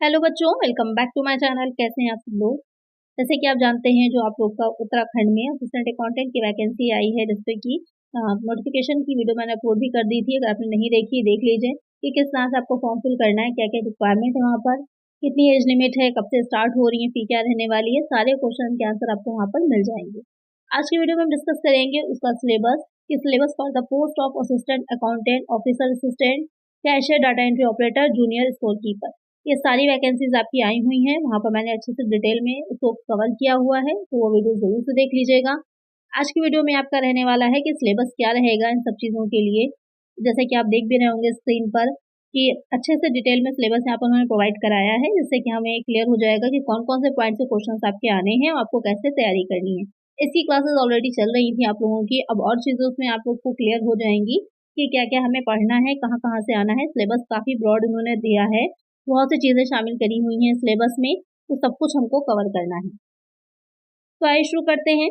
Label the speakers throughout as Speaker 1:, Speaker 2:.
Speaker 1: Hello बच्चों, welcome back to my channel. कैसे हैं आप सब लोग। जैसे कि आप जानते हैं, जो आप लोग का उत्तराखंड में असिस्टेंट अकाउंटेंट की वैकेंसी आई है, जिसपे की नोटिफिकेशन की वीडियो मैंने अपलोड भी कर दी थी। अगर आपने नहीं देखी, देख लीजिए कि किस तरह से आपको फॉर्म फिल करना है, क्या क्या रिक्वायरमेंट है वहाँ पर, कितनी एज लिमिट है, कब से स्टार्ट हो रही है, फी क्या रहने वाली है, सारे क्वेश्चन के आंसर आपको वहाँ पर मिल जाएंगे। आज की वीडियो में हम डिस्कस करेंगे उसका सिलेबस, कि syllabus for the post of assistant accountant, officer assistant, cashier, data entry operator, junior store keeper. ये सारी वैकेंसीज आपकी आई हुई हैं। वहाँ पर मैंने अच्छे से डिटेल में उसको कवर किया हुआ है, तो वो वीडियो जरूर से देख लीजिएगा। आज की वीडियो में आपका रहने वाला है कि सिलेबस क्या रहेगा इन सब चीज़ों के लिए। जैसे कि आप देख भी रहे होंगे स्क्रीन पर कि अच्छे से डिटेल में सिलेबस यहाँ पर उन्होंने प्रोवाइड कराया है, जिससे कि हमें क्लियर हो जाएगा कि कौन कौन से पॉइंट से क्वेश्चन आपके आने हैं और आपको कैसे तैयारी करनी है। इसकी क्लासेस ऑलरेडी चल रही थी आप लोगों की, अब और चीज़ों में आप लोग को क्लियर हो जाएंगी कि क्या क्या हमें पढ़ना है, कहाँ कहाँ से आना है। सिलेबस काफ़ी ब्रॉड उन्होंने दिया है, बहुत सी चीज़ें शामिल करी हुई हैं सिलेबस में, तो सब कुछ हमको कवर करना है। तो आइए शुरू करते हैं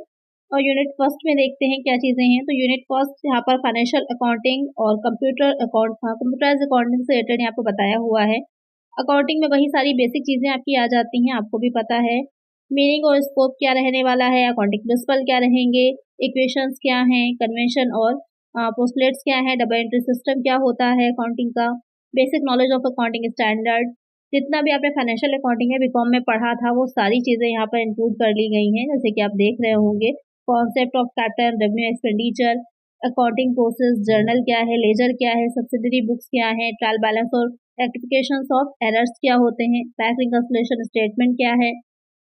Speaker 1: और यूनिट फर्स्ट में देखते हैं क्या चीज़ें हैं। तो यूनिट फर्स्ट यहाँ पर फाइनेंशियल अकाउंटिंग और कंप्यूटराइज अकाउंटिंग से रिलेटेड यहाँ पर बताया हुआ है। अकाउंटिंग में वही सारी बेसिक चीज़ें आपकी आ जाती हैं, आपको भी पता है। मीनिंग और स्कोप क्या रहने वाला है, अकाउंटिंग प्रिंसिपल क्या रहेंगे, इक्वेशंस क्या हैं, कन्वेंशन और पोस्टलेट्स क्या है, डबल एंट्री सिस्टम क्या होता है अकाउंटिंग का, basic knowledge of accounting standard. जितना भी आपने फाइनेंशियल अकाउंटिंग में बीकॉम में पढ़ा था, वो सारी चीज़ें यहाँ पर इंक्लूड कर ली गई हैं। जैसे कि आप देख रहे होंगे, concept of capital, revenue expenditure, accounting process, journal क्या है, लेजर क्या है, सब्सिडरी बुक्स क्या है, ट्रायल बैलेंस और रेक्टिफिकेशंस ऑफ एरर्स क्या होते हैं, बैंक रिकंसिलिएशन स्टेटमेंट क्या है,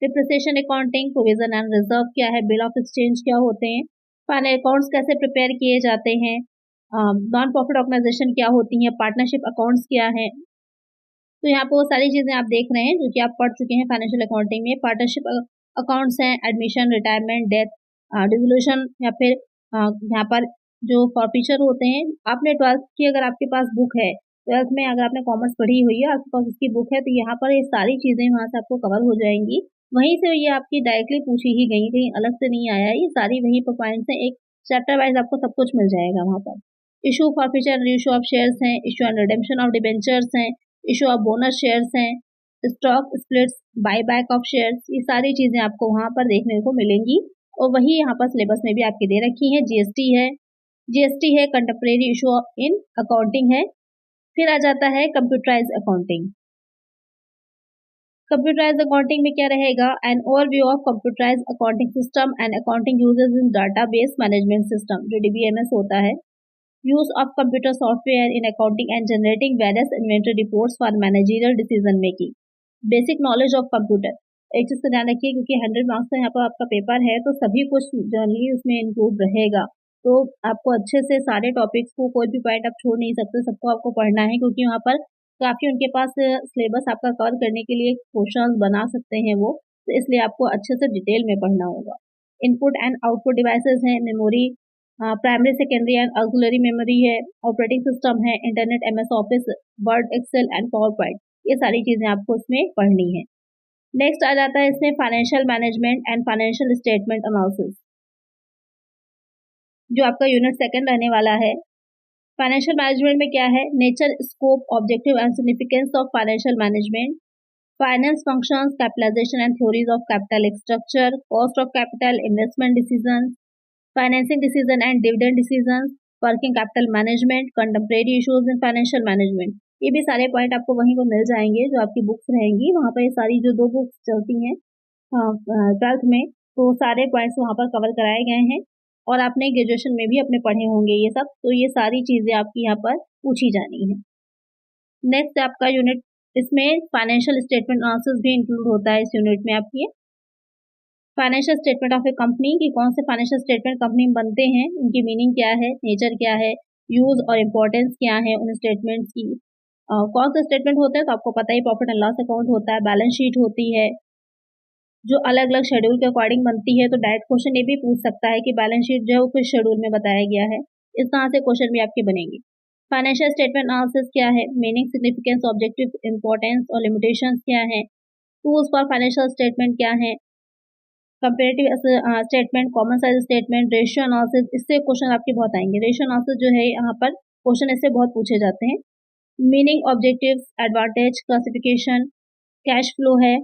Speaker 1: depreciation accounting, provision and reserve क्या है, बिल ऑफ एक्सचेंज क्या होते हैं, फाइनल अकाउंट्स कैसे प्रिपेयर किए जाते हैं, नॉन प्रॉफिट ऑर्गेनाइजेशन क्या होती है, पार्टनरशिप अकाउंट्स क्या है। तो यहाँ पर वो सारी चीज़ें आप देख रहे हैं जो कि आप पढ़ चुके हैं फाइनेंशियल अकाउंटिंग में। पार्टनरशिप अकाउंट्स हैं, एडमिशन, रिटायरमेंट, डेथ, डिसोल्यूशन, या फिर यहाँ पर जो फॉरफीचर होते हैं। आपने 12th की अगर आपके पास बुक है, 12th में अगर आपने कॉमर्स पढ़ी हुई है, आपके पास उसकी बुक है, तो यहाँ पर ये सारी चीज़ें वहाँ से आपको कवर हो जाएंगी। वहीं से ये आपकी डायरेक्टली पूछी ही गई, कहीं अलग से नहीं आया, ये सारी वहीं पर पॉइंट्स हैं। एक चैप्टर वाइज आपको सब कुछ मिल जाएगा वहाँ पर। Issue forfeiture, issue of shares हैं, issue and redemption of debentures हैं, इशू ऑफ बोनस शेयर्स हैं, stock splits, buy back of shares, ये सारी चीज़ें आपको वहाँ पर देखने को मिलेंगी। और वही यहाँ पर सिलेबस में भी आपके दे रखी है। जीएसटी है, कंटेम्परेरी इशू इन अकाउंटिंग है। फिर आ जाता है कंप्यूटराइज अकाउंटिंग। कंप्यूटराइज अकाउंटिंग में क्या रहेगा, an overview of computerize accounting system and accounting uses in database management system, जो डीबीएमएस होता है। Use of computer software in accounting and generating various inventory reports for managerial decision making. Basic knowledge of computer, एक चीज़ का ध्यान रखिए, क्योंकि 100 marks का यहाँ पर आपका पेपर है, तो सभी कुछ जनरली उसमें इंक्लूड रहेगा। तो आपको अच्छे से सारे टॉपिक्स को, कोई भी पॉइंट आप छोड़ नहीं सकते, सबको आपको पढ़ना है, क्योंकि वहाँ पर काफ़ी उनके पास सिलेबस आपका कवर करने के लिए क्वेश्चन बना सकते हैं वो, तो इसलिए आपको अच्छे से डिटेल में पढ़ना होगा। इनपुट एंड आउटपुट डिवाइसेस हैं, memory, primary, secondary and auxiliary memory है, ऑपरेटिंग सिस्टम है, internet, MS office, word, excel and PowerPoint, ये सारी चीज़ें आपको इसमें पढ़नी है। नेक्स्ट आ जाता है इसमें financial management and financial statement analysis, जो आपका यूनिट सेकंड रहने वाला है। फाइनेंशियल मैनेजमेंट में क्या है, nature, scope, objective and significance of financial management, finance functions, capitalization and theories of capital structure, cost of capital, investment decision, financing decision and dividend decision, working capital management, contemporary issues in financial management. ये भी सारे point आपको वहीं पर मिल जाएंगे, जो आपकी books रहेंगी वहाँ पर। ये सारी जो 2 बुक्स चलती हैं 12th में, तो सारे पॉइंट्स वहाँ पर कवर कराए गए हैं, और आपने ग्रेजुएशन में भी अपने पढ़े होंगे ये सब, तो ये सारी चीज़ें आपकी यहाँ पर पूछी जानी है। नेक्स्ट आपका यूनिट, इसमें फाइनेंशियल स्टेटमेंट एनालिसिस भी इंक्लूड होता है इस यूनिट में आपकी। Financial statement of A company, कि कौन से फाइनेंशियल स्टेटमेंट कंपनी में बनते हैं, उनकी मीनिंग क्या है, नेचर क्या है, यूज और इम्पोर्टेंस क्या है उन स्टेटमेंट्स की। कौन से स्टेटमेंट होते हैं, तो आपको पता ही, प्रॉफिट एंड लॉस अकाउंट होता है, बैलेंस शीट होती है, जो अलग अलग शेड्यूल के अकॉर्डिंग बनती है। तो डायरेक्ट क्वेश्चन ये भी पूछ सकता है कि बैलेंस शीट जो है वो किस शेड्यूल में बताया गया है, इस तरह से क्वेश्चन भी आपके बनेंगे। फाइनेंशियल स्टेटमेंट एनालिसिस क्या है, मीनिंग, सिग्निफिकेंस, ऑब्जेक्टिव, इंपॉर्टेंस और लिमिटेशंस क्या है, टूल्स फॉर फाइनेंशियल स्टेटमेंट क्या है, comparative statement, common size statement, ratio analysis, इससे क्वेश्चन आपके बहुत आएंगे। रेशियो एनालिसिस जो है यहाँ पर क्वेश्चन इससे बहुत पूछे जाते हैं। Meaning, objective, advantage, classification, cash flow है,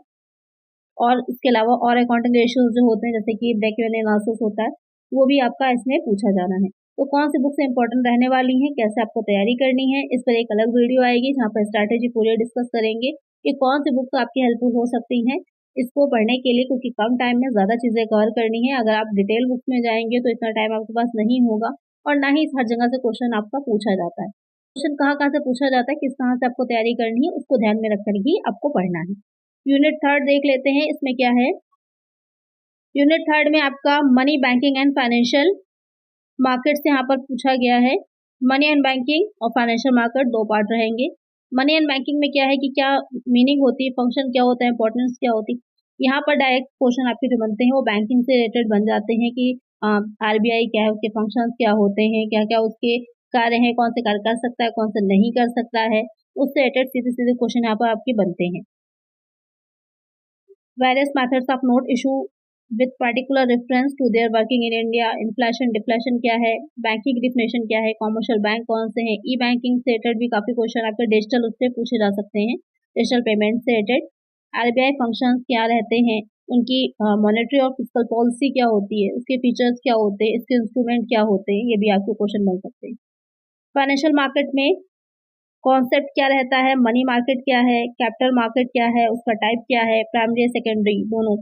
Speaker 1: और इसके अलावा और अकाउंटिंग रेशियोज जो होते हैं जैसे कि ब्रेक इवन एनालिसिस होता है, वो भी आपका इसमें पूछा जाना है। तो कौन सी बुक्स इंपॉर्टेंट रहने वाली हैं, कैसे आपको तैयारी करनी है, इस पर एक अलग वीडियो आएगी जहाँ पर स्ट्रैटेजी पूरी डिस्कस करेंगे कि कौन सी बुक्स आपकी हेल्पफुल हो सकती हैं इसको पढ़ने के लिए, क्योंकि कम टाइम में ज़्यादा चीज़ें कवर करनी है। अगर आप डिटेल बुक्स में जाएंगे तो इतना टाइम आपके पास नहीं होगा, और ना ही हर जगह से क्वेश्चन आपका पूछा जाता है। क्वेश्चन कहाँ कहाँ से पूछा जाता है, किस तरह से आपको तैयारी करनी है, उसको ध्यान में रखकर ही आपको पढ़ना है। यूनिट थर्ड देख लेते हैं, इसमें क्या है। यूनिट थर्ड में आपका money, banking and financial markets यहाँ पर पूछा गया है। मनी एंड बैंकिंग और फाइनेंशियल मार्केट दो पार्ट रहेंगे। मनी एंड बैंकिंग में क्या है कि क्या मीनिंग होती है, फंक्शन क्या होता है, इंपॉर्टेंस क्या होती है। यहाँ पर डायरेक्ट क्वेश्चन आपके जो बनते हैं वो बैंकिंग से रिलेटेड बन जाते हैं कि आरबीआई क्या है, उसके फंक्शंस क्या होते हैं, क्या क्या उसके कार्य हैं, कौन से कार्य कर सकता है, कौन से नहीं कर सकता है, उससे रिलेटेड सीधे सीधे क्वेश्चन यहाँ पर आपके बनते हैं। Various methods of note issue with particular reference to their working in India. Inflation deflation क्या है, बैंकिंग डिफिनेशन क्या है, कॉमर्शियल बैंक कौन से हैं, ई बैंकिंग से रिलेटेड भी काफ़ी क्वेश्चन आपके डिजिटल उससे पूछे जा सकते हैं, डिजिटल पेमेंट से रिलेटेड। आरबीआई फंक्शंस क्या रहते हैं, उनकी मॉनेटरी और फिस्कल पॉलिसी क्या होती है, उसके फीचर्स क्या होते हैं, इसके इंस्ट्रूमेंट क्या होते हैं, ये भी आपके क्वेश्चन बन सकते हैं। फाइनेंशियल मार्केट में कॉन्सेप्ट क्या रहता है, मनी मार्केट क्या है, कैपिटल मार्केट क्या है, उसका टाइप क्या है, प्राइमरी सेकेंडरी दोनों।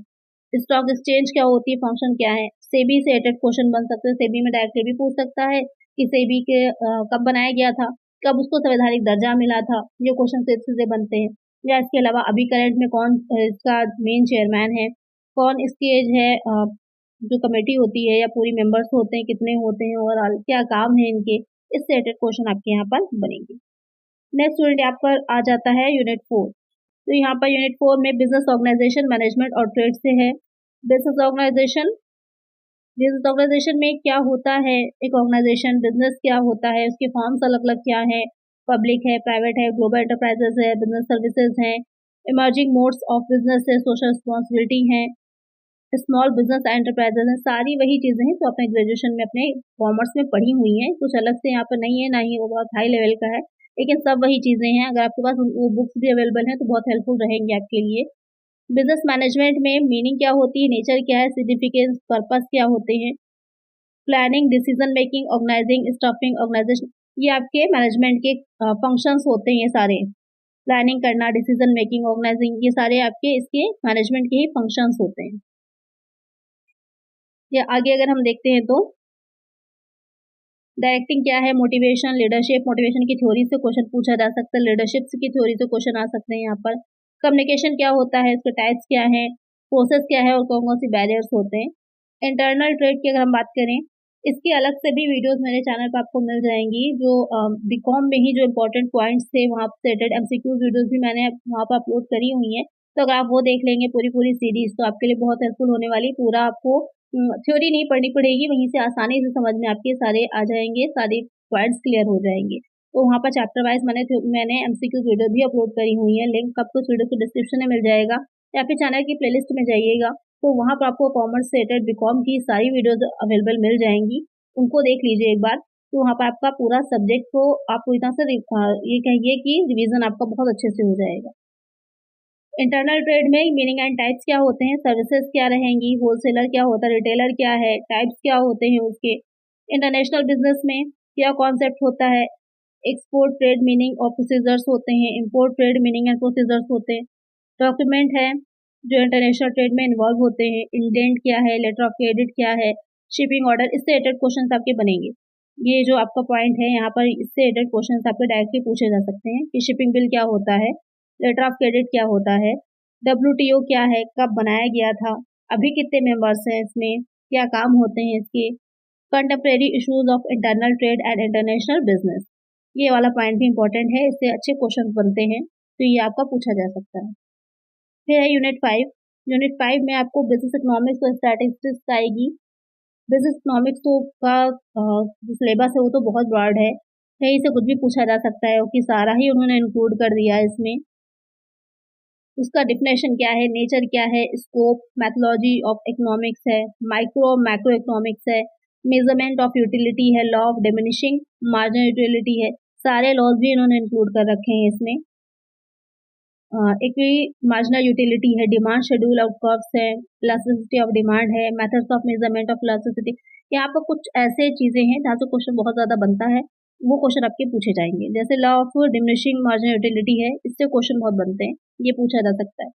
Speaker 1: स्टॉक एक्सचेंज क्या होती है, फंक्शन क्या है। सेबी से रिलेटेड क्वेश्चन बन सकते हैं, सेबी में डायरेक्टली भी पूछ सकता है कि सेबी के कब बनाया गया था, कब उसको संवैधानिक दर्जा मिला था, ये क्वेश्चन से बनते हैं। या इसके अलावा अभी करंट में कौन इसका मेन चेयरमैन है, कौन इसकी एज है, जो कमेटी होती है या पूरी मेंबर्स होते हैं कितने होते हैं, ओवरऑल क्या काम है इनके, इससे रिलेटेड क्वेश्चन आपके यहाँ पर बनेंगे। नेक्स्ट यूनिट यहाँ पर आ जाता है यूनिट 4। तो यहाँ पर यूनिट 4 में बिजनेस ऑर्गेनाइजेशन, मैनेजमेंट और ट्रेड से है। बिजनेस ऑर्गेनाइजेशन, बिजनेस ऑर्गेनाइजेशन में क्या होता है, एक ऑर्गेनाइजेशन बिजनेस क्या होता है, उसके फॉर्म्स अलग अलग क्या है, पब्लिक है, प्राइवेट है, ग्लोबल एंटरप्राइजेस है, बिजनेस सर्विसेज हैं, इमर्जिंग मोड्स ऑफ बिजनेस है, सोशल रिस्पॉन्सिबिलिटी है, स्मॉल बिजनेस एंटरप्राइजेस हैं। सारी वही चीज़ें हैं जो अपने ग्रेजुएशन में अपने कॉमर्स में पढ़ी हुई हैं, कुछ अलग से यहाँ पर नहीं है, ना ही वो बहुत हाई लेवल का है, लेकिन सब वही चीज़ें हैं। अगर आपके पास वो बुक्स भी अवेलेबल हैं तो बहुत हेल्पफुल रहेंगे आपके लिए। बिजनेस मैनेजमेंट में मीनिंग क्या होती है, नेचर क्या है, सिग्निफिकेंस, पर्पस क्या होते हैं, planning, decision making, organizing, staffing, organization, ये आपके मैनेजमेंट के फंक्शंस होते हैं। ये सारे प्लानिंग करना, डिसीजन मेकिंग, ऑर्गेनाइजिंग, ये सारे आपके इसके मैनेजमेंट के ही फंक्शंस होते हैं। ये आगे अगर हम देखते हैं तो डायरेक्टिंग क्या है, मोटिवेशन, लीडरशिप, मोटिवेशन की थ्योरी से क्वेश्चन पूछा जा सकता है, लीडरशिप की थ्योरी से क्वेश्चन आ सकते हैं यहाँ पर। कम्युनिकेशन क्या होता है, इसके टाइप्स क्या है, प्रोसेस क्या है और कौन कौन सी बैरियर्स होते हैं। इंटरनल ट्रेड की अगर हम बात करें, इसके अलग से भी वीडियोस मेरे चैनल पर आपको मिल जाएंगी, जो बीकॉम में ही जो इंपॉर्टेंट पॉइंट्स थे वहाँ से रिलेटेड एमसीक्यू वीडियोस भी मैंने वहाँ पर अपलोड करी हुई हैं। तो अगर आप वो देख लेंगे पूरी सीरीज तो आपके लिए बहुत हेल्पफुल होने वाली। पूरा आपको थ्योरी नहीं पढ़नी पड़ेगी, वहीं से आसानी से समझ में आपके सारे आ जाएंगे, सारे पॉइंट्स क्लियर हो जाएंगे। तो वहाँ पर चैप्टर वाइज मैंने एमसीक्यू वीडियो भी अपलोड करी हुई है, लिंक आपको इस वीडियो के डिस्क्रिप्शन में मिल जाएगा, या फिर चैनल की प्लेलिस्ट में जाइएगा तो वहाँ पर आपको कॉमर्स से रिलेटेड बीकॉम की सारी वीडियोज अवेलेबल मिल जाएंगी, उनको देख लीजिए एक बार। तो वहाँ पर आपका पूरा सब्जेक्ट को आप पूरी तरह से ये कहिए कि रिवीजन आपका बहुत अच्छे से हो जाएगा। इंटरनल ट्रेड में मीनिंग एंड टाइप्स क्या होते हैं, सर्विसेज क्या रहेंगी, होलसेलर क्या होता है, रिटेलर क्या है, टाइप्स क्या होते हैं उसके। इंटरनेशनल बिजनेस में क्या कॉन्सेप्ट होता है, एक्सपोर्ट ट्रेड मीनिंग और प्रोसीजर्स होते हैं, import trade meaning and procedures होते हैं। डॉक्यूमेंट है जो इंटरनेशनल ट्रेड में इन्वॉल्व होते हैं, इंडेंट क्या है, लेटर ऑफ क्रेडिट क्या है, शिपिंग ऑर्डर, इससे रिलेटेड क्वेश्चन आपके बनेंगे। ये जो आपका पॉइंट है यहाँ पर, इससे रिलेटेड क्वेश्चन आपके डायरेक्टली पूछे जा सकते हैं कि शिपिंग बिल क्या होता है, लेटर ऑफ क्रेडिट क्या होता है, WTO क्या है, कब बनाया गया था, अभी कितने मेंबर्स हैं इसमें, क्या काम होते हैं इसके, contemporary issues of internal trade and international business, ये वाला पॉइंट भी इंपॉर्टेंट है, इससे अच्छे क्वेश्चन बनते हैं, तो ये आपका पूछा जा सकता है। फिर है यूनिट 5। यूनिट 5 में आपको बिजनेस इकोनॉमिक्स और स्टैटिस्टिक्स आएगी। बिजनेस इकोनॉमिक्स तो का जो सिलेबस है वो तो बहुत ब्रॉड है, कहीं से कुछ भी पूछा जा सकता है, कि सारा ही उन्होंने इंक्लूड कर दिया है इसमें। उसका डिफिनेशन क्या है, नेचर क्या है, स्कोप, मैथोलॉजी ऑफ इकोनॉमिक्स है, माइक्रो और मैक्रो इकोनॉमिक्स है, मेजरमेंट ऑफ यूटिलिटी है, law of diminishing marginal utility है, सारे लॉज भी इन्होंने इंक्लूड कर रखे हैं इसमें। इक्वी मार्जिनल यूटिलिटी है, डिमांड शेड्यूल ऑफ कर्व्स है, इलास्टिसिटी ऑफ डिमांड है, methods of measurement of elasticity. यहाँ पर कुछ ऐसे चीजें हैं जहाँ से क्वेश्चन बहुत ज्यादा बनता है, वो क्वेश्चन आपके पूछे जाएंगे। जैसे law of diminishing marginal utility है, इससे क्वेश्चन बहुत बनते हैं, ये पूछा जा सकता है।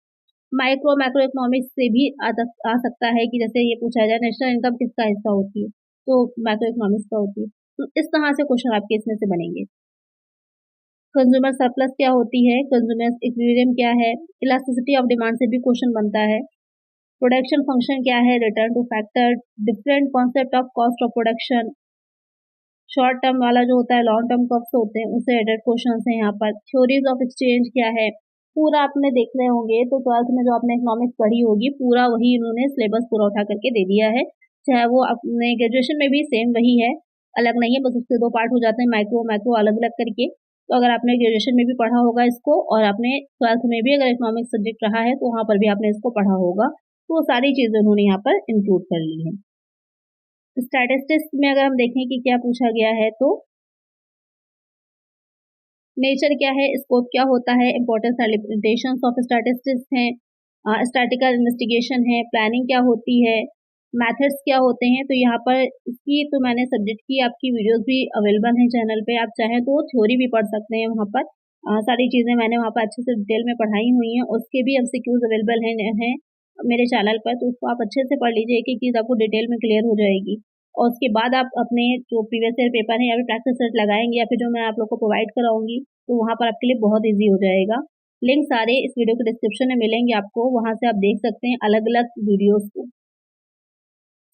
Speaker 1: माइक्रो मैक्रो इकोनॉमिक्स से भी आ सकता है कि जैसे ये पूछा जाए नेशनल इनकम किसका हिस्सा होती है, तो मैक्रो इकोनॉमिक्स का होती है। तो इस तरह से क्वेश्चन आपके इसमें से बनेंगे। कंज्यूमर सरप्लस क्या होती है, कंज्यूमर इक्विलिब्रियम क्या है, इलास्टिसिटी ऑफ डिमांड से भी क्वेश्चन बनता है। प्रोडक्शन फंक्शन क्या है, return two factor, different concept of cost of production, short term वाला जो होता है, लॉन्ग टर्म कर्व्स होते हैं, उससे रिलेटेड क्वेश्चन है यहाँ पर। थ्योरीज ऑफ एक्सचेंज क्या है, पूरा आपने देख रहे होंगे तो 12th में जो आपने इकोनॉमिक्स पढ़ी होगी, पूरा वही इन्होंने सिलेबस पूरा उठा करके दे दिया है। चाहे वो अपने ग्रेजुएशन में भी सेम वही है, अलग नहीं है, बस उसके दो पार्ट हो जाते हैं, माइक्रो मैक्रो अलग अलग करके। तो अगर आपने ग्रेजुएशन में भी पढ़ा होगा इसको, और आपने 12th में भी अगर इकोनॉमिक्स सब्जेक्ट रहा है तो वहाँ पर भी आपने इसको पढ़ा होगा, तो वो सारी चीजें उन्होंने यहाँ पर इंक्लूड कर ली है। स्टैटिस्टिक्स में अगर हम देखें कि क्या पूछा गया है, तो नेचर क्या है, स्कोप क्या होता है, importance and limitations of statistics हैं, स्टैटिकल इन्वेस्टिगेशन है, प्लानिंग क्या होती है, मेथड्स क्या होते हैं। तो यहाँ पर इसकी तो मैंने सब्जेक्ट की आपकी वीडियोस भी अवेलेबल हैं चैनल पे, आप चाहें तो थ्योरी भी पढ़ सकते हैं। वहाँ पर सारी चीज़ें मैंने वहाँ पर अच्छे से डिटेल में पढ़ाई हुई हैं, उसके भी एमसीक्यूज अवेलेबल हैं मेरे चैनल पर, तो उसको आप अच्छे से पढ़ लीजिए, एक एक चीज़ आपको डिटेल में क्लियर हो जाएगी। और उसके बाद आप अपने जो प्रीवियस ईयर पेपर है या फिर प्रैक्टिस सेट लगाएंगे, या फिर जो मैं आप लोग को प्रोवाइड कराऊंगी, तो वहाँ पर आपके लिए बहुत ईजी हो जाएगा। लिंक सारे इस वीडियो के डिस्क्रिप्शन में मिलेंगे आपको, वहाँ से आप देख सकते हैं अलग अलग वीडियोस को।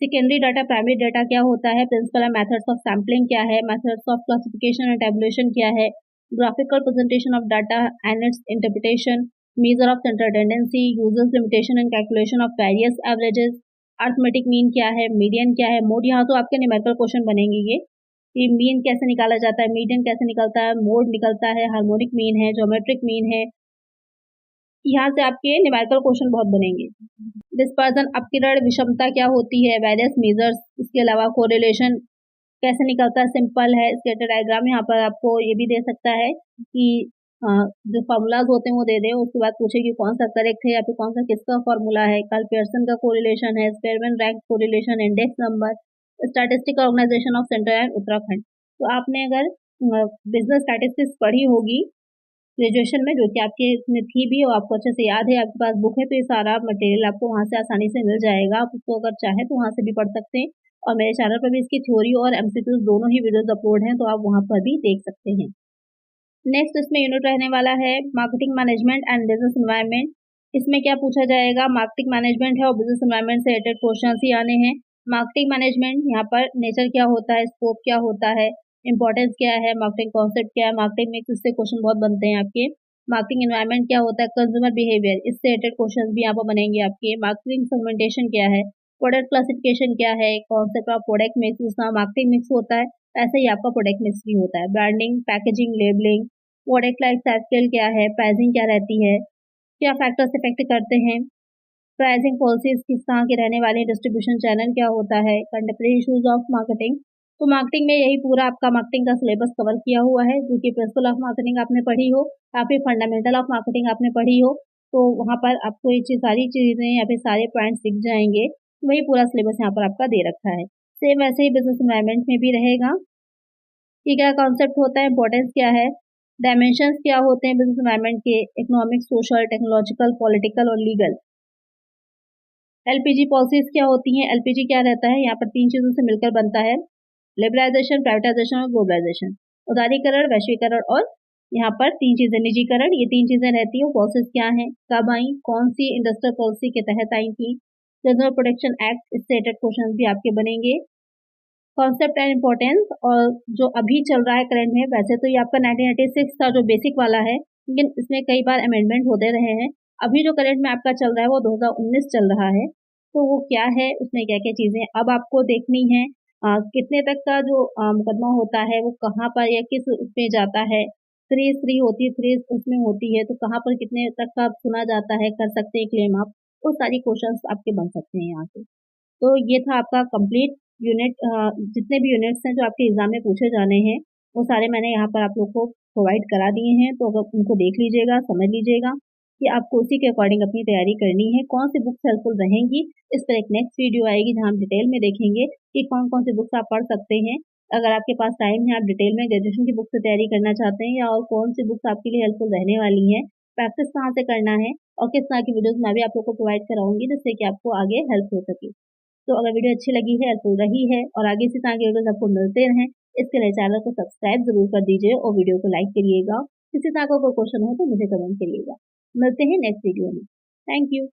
Speaker 1: सेकेंडरी डाटा, प्राइमरी डाटा क्या होता है, principle and methods of sampling क्या है, methods of classification and tabulation क्या है, graphical presentation of data and its interpretation, measure of central tendency, users limitation and calculation of various averages, arithmetic mean क्या है, median क्या है, mode. यहाँ तो आपके न्यूमेरिकल क्वेश्चन बनेंगे ये मीन कैसे निकाला जाता है, मीडियन कैसे निकलता है, मोड निकलता है, हार्मोनिक मीन है, ज्योमेट्रिक मीन है। यहाँ से आपके न्यूमेरिकल क्वेश्चन बहुत बनेंगे। डिस्पर्जन, अपकिरण विषमता क्या होती है, वेरियस मेजर्स, इसके अलावा कोरिलेशन कैसे निकलता है, सिंपल है। स्केटर डायग्राम यहाँ पर आपको ये भी दे सकता है कि जो फार्मूलाज होते हैं वो दे दे, उसके बाद पूछे कि कौन सा करेक्ट है या फिर कौन सा किसका फार्मूला है। कार्ल पियर्सन का कोरिलेशन है, Spearman rank correlation, index number, statistical organisation of central and Uttarakhand. तो आपने अगर बिजनेस स्टैटिस्टिक्स पढ़ी होगी ग्रेजुएशन में, जो कि आपके इसमें थी भी और आपको अच्छे से याद है, आपके पास बुक है, तो ये सारा मटेरियल आपको वहाँ से आसानी से मिल जाएगा। आप उसको अगर चाहें तो वहाँ से भी पढ़ सकते हैं, और मेरे चैनल पर भी इसकी थ्योरी और एमसीक्यूज दोनों ही वीडियोस अपलोड हैं, तो आप वहाँ पर भी देख सकते हैं। नेक्स्ट इसमें यूनिट रहने वाला है marketing management and business environment. इसमें क्या पूछा जाएगा, मार्केटिंग मैनेजमेंट है और बिजनेस एनवायरनमेंट से रिलेटेड क्वेश्चन ही आने हैं। मार्केटिंग मैनेजमेंट, यहाँ पर नेचर क्या होता है, स्कोप क्या होता है, इंपॉर्टेंस क्या है, मार्केटिंग कॉन्सेप्ट क्या है, मार्केटिंग मिक्स, इससे क्वेश्चन बहुत बनते हैं आपके। मार्केटिंग एनवायरनमेंट क्या होता है, कंज्यूमर बिहेवियर, इससे रिलेटेड क्वेश्चन भी यहाँ पर बनेंगे आपके। मार्केटिंग सेगमेंटेशन क्या है, प्रोडक्ट क्लासिफिकेशन क्या है, कॉन्सेप्ट ऑफ प्रोडक्ट मिक्स, जिसका मार्केटिंग मिक्स होता है ऐसे ही आपका प्रोडक्ट मिक्स भी होता है। Branding, packaging, labelling, product life cycle क्या है, प्राइसिंग क्या रहती है, क्या फैक्टर्स इफेक्ट करते हैं, प्राइसिंग पॉलिसीज किस तरह की रहने वाली, डिस्ट्रीब्यूशन चैनल क्या होता है, कंटेम्परेरी इशूज ऑफ मार्केटिंग। तो मार्केटिंग में यही पूरा आपका मार्केटिंग का सिलेबस कवर किया हुआ है, जो कि प्रिंसिपल ऑफ मार्केटिंग आपने पढ़ी हो या फिर फंडामेंटल ऑफ मार्केटिंग आपने पढ़ी हो, तो वहाँ पर आपको ये सारी चीज़ें या फिर सारे पॉइंट्स दिख जाएंगे। वही पूरा सिलेबस यहाँ पर आपका दे रखा है। सेम वैसे ही बिजनेस एनवायरनमेंट में भी रहेगा कि क्या कॉन्सेप्ट होता है, इंपॉर्टेंस क्या है, डायमेंशंस क्या होते हैं बिजनेस एनवायरनमेंट के, इकोनॉमिक, सोशल, टेक्नोलॉजिकल, पॉलिटिकल और लीगल। एलपीजी पॉलिसीज क्या होती हैं, एलपीजी क्या रहता है, यहाँ पर 3 चीजों से मिलकर बनता है, लिबरलाइजेशन, प्राइवेटाइजेशन और ग्लोबलाइजेशन। उदारीकरण, वैश्वीकरण और यहाँ पर 3 चीजें, निजीकरण, ये 3 चीजें रहती है। पॉलिसीज क्या है, कब आई, कौन सी इंडस्ट्रियल पॉलिसी के तहत आई थी, कंज्यूमर प्रोटेक्शन एक्ट, इससे रिलेटेड क्वेश्चन भी आपके बनेंगे। कॉन्सेप्ट एंड इम्पोर्टेंस, और जो अभी चल रहा है करंट में, वैसे तो ये आपका 1986 का जो बेसिक वाला है, लेकिन इसमें कई बार अमेंडमेंट होते रहे हैं। अभी जो करंट में आपका चल रहा है वो 2019 चल रहा है, तो वो क्या है, उसमें क्या क्या चीजें अब आपको देखनी है, कितने तक का जो मुकदमा होता है वो कहाँ पर या किस उसमें जाता है, 3 होती है, 3 उसमें होती है, तो कहाँ पर कितने तक का सुना जाता है, कर सकते हैं क्लेम आप, वो सारी क्वेश्चंस आपके बन सकते हैं यहाँ से। तो ये था आपका कंप्लीट यूनिट, जितने भी यूनिट्स हैं जो आपके एग्जाम में पूछे जाने हैं, वो सारे मैंने यहाँ पर आप लोग को प्रोवाइड करा दिए हैं, तो अगर उनको देख लीजिएगा, समझ लीजिएगा कि आपको उसी के अकॉर्डिंग अपनी तैयारी करनी है। कौन सी बुक्स हेल्पफुल रहेंगी, इस पर एक नेक्स्ट वीडियो आएगी जहां हम डिटेल में देखेंगे कि कौन कौन सी बुक्स आप पढ़ सकते हैं। अगर आपके पास टाइम है, आप डिटेल में ग्रेजुएशन की बुक से तैयारी करना चाहते हैं, या और कौन सी बुक्स आपके लिए हेल्पफुल रहने वाली हैं, प्रैक्टिस कहाँ से करना है और किस तरह की वीडियोस मैं भी आप लोग को प्रोवाइड कराऊंगी जिससे कि आपको आगे हेल्प हो सके। तो अगर वीडियो अच्छी लगी है, हेल्पफुल रही है और आगे इसी तरह की वीडियोस आपको मिलते रहें, इसके लिए चैनल को सब्सक्राइब जरूर कर दीजिए और वीडियो को लाइक करिएगा। किसी तरह का कोई क्वेश्चन हो तो मुझे कमेंट करिएगा। मिलते हैं नेक्स्ट वीडियो में। Thank you.